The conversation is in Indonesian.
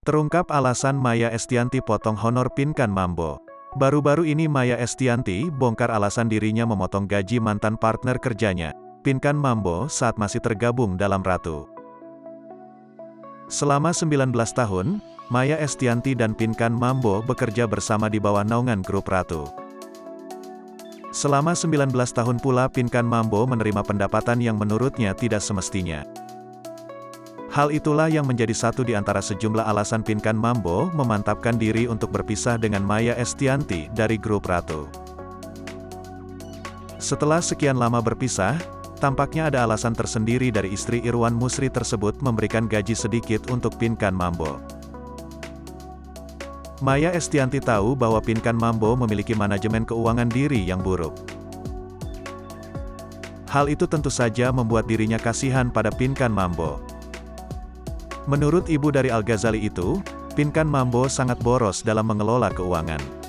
Terungkap alasan Maya Estianty potong honor Pinkan Mambo. Baru-baru ini Maya Estianty bongkar alasan dirinya memotong gaji mantan partner kerjanya, Pinkan Mambo, saat masih tergabung dalam Ratu. Selama 19 tahun, Maya Estianty dan Pinkan Mambo bekerja bersama di bawah naungan grup Ratu. Selama 19 tahun pula Pinkan Mambo menerima pendapatan yang menurutnya tidak semestinya. Hal itulah yang menjadi satu di antara sejumlah alasan Pinkan Mambo memantapkan diri untuk berpisah dengan Maya Estianty dari grup Ratu. Setelah sekian lama berpisah, tampaknya ada alasan tersendiri dari istri Irwan Musri tersebut memberikan gaji sedikit untuk Pinkan Mambo. Maya Estianty tahu bahwa Pinkan Mambo memiliki manajemen keuangan diri yang buruk. Hal itu tentu saja membuat dirinya kasihan pada Pinkan Mambo. Menurut ibu dari Al Ghazali itu, Pinkan Mambo sangat boros dalam mengelola keuangan.